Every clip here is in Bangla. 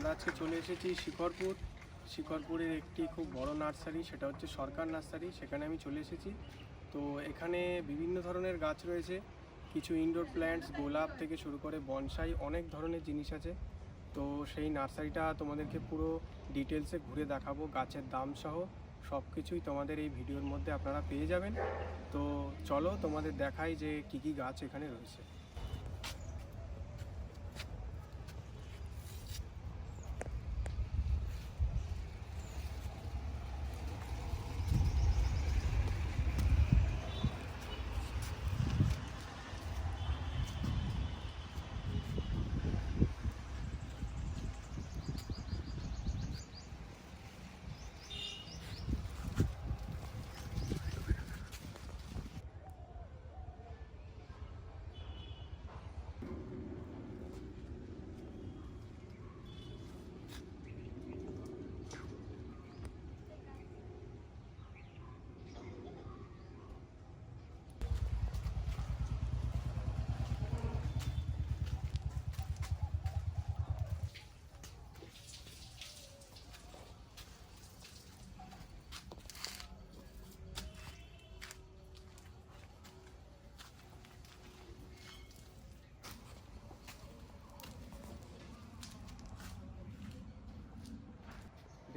আমরা আজকে চলে এসেছি শিকরপুরের একটি খুব বড় নার্সারি, সেটা হচ্ছে সরকার নার্সারি। সেখানে আমি চলে এসেছি। তো এখানে বিভিন্ন ধরনের গাছ রয়েছে, কিছু ইনডোর প্ল্যান্টস, গোলাপ থেকে শুরু করে বনসাই, অনেক ধরনের জিনিস আছে। তো সেই নার্সারিটা তোমাদেরকে পুরো ডিটেলসে ঘুরে দেখাবো, গাছের দাম সহ সব কিছুই তোমাদের এই ভিডিওর মধ্যে আপনারা পেয়ে যাবেন। তো চলো তোমাদের দেখাই যে কী কী গাছ এখানে রয়েছে।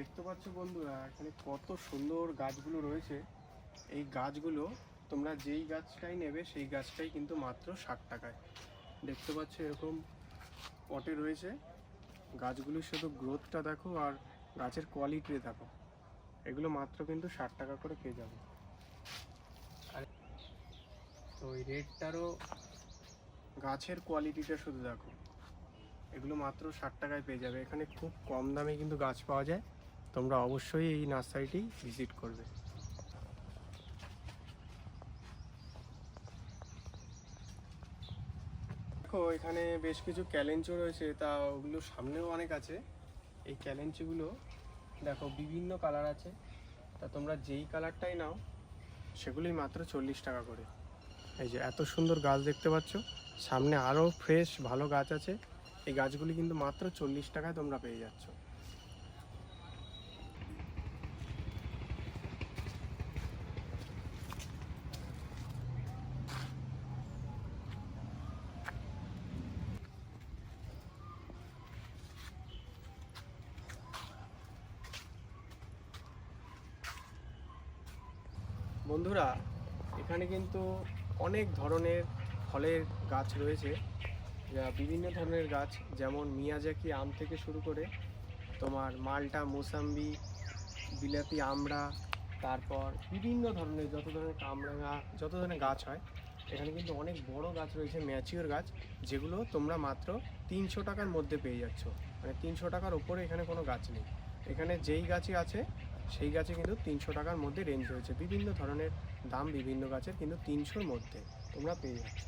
দেখতে পাচ্ছ বন্ধুরা, এখানে কত সুন্দর গাছগুলো রয়েছে। এই গাছগুলো তোমরা যেই গাছটাই নেবে সেই গাছটাই কিন্তু মাত্র 60 টাকায়। দেখতে পাচ্ছ এরকম পটে রয়েছে। গাছগুলির শুধু গ্রোথটা দেখো আর গাছের কোয়ালিটি দেখো, এগুলো মাত্র কিন্তু 60 টাকা করে পেয়ে যাবে। আর তো এই রেডটারও গাছের কোয়ালিটিটা শুধু দেখো, এগুলো মাত্র 60 টাকায় পেয়ে যাবে। এখানে খুব কম দামে কিন্তু গাছ পাওয়া যায়। তোমরা অবশ্যই এই নার্সারিটি ভিজিট করবে। দেখো এখানে বেশ কিছু ক্যালেঞ্চো রয়েছে, তা ওগুলো সামনেও অনেক আছে। এই ক্যালেঞ্চিগুলো দেখো বিভিন্ন কালার আছে, তা তোমরা যেই কালারটাই নাও সেগুলোই মাত্র 40 টাকা করে। এই যে এত সুন্দর গাছ দেখতে পাচ্ছ, সামনে আরও ফ্রেশ ভালো গাছ আছে। এই গাছগুলি কিন্তু মাত্র 40 টাকায় তোমরা পেয়ে যাচ্ছ। বন্ধুরা, এখানে কিন্তু অনেক ধরনের ফলের গাছ রয়েছে, বিভিন্ন ধরনের গাছ, যেমন মিয়াজাকি আম থেকে শুরু করে তোমার মালটা, মোসাম্বি, বিলাতি আমড়া, তারপর বিভিন্ন ধরনের যত ধরনের কামরাঙা, যত ধরনের গাছ হয় এখানে কিন্তু অনেক বড় গাছ রয়েছে, ম্যাচিওর গাছ, যেগুলো তোমরা মাত্র 300 টাকার মধ্যে পেয়ে যাচ্ছ। মানে 300 টাকার ওপরে এখানে কোনো গাছ নেই। এখানে যেই গাছই আছে সেই গাছে কিন্তু 300 টাকার মধ্যে রেঞ্জ রয়েছে। বিভিন্ন ধরনের দাম বিভিন্ন গাছের, কিন্তু 300-র মধ্যে তোমরা পেয়ে যাচ্ছ।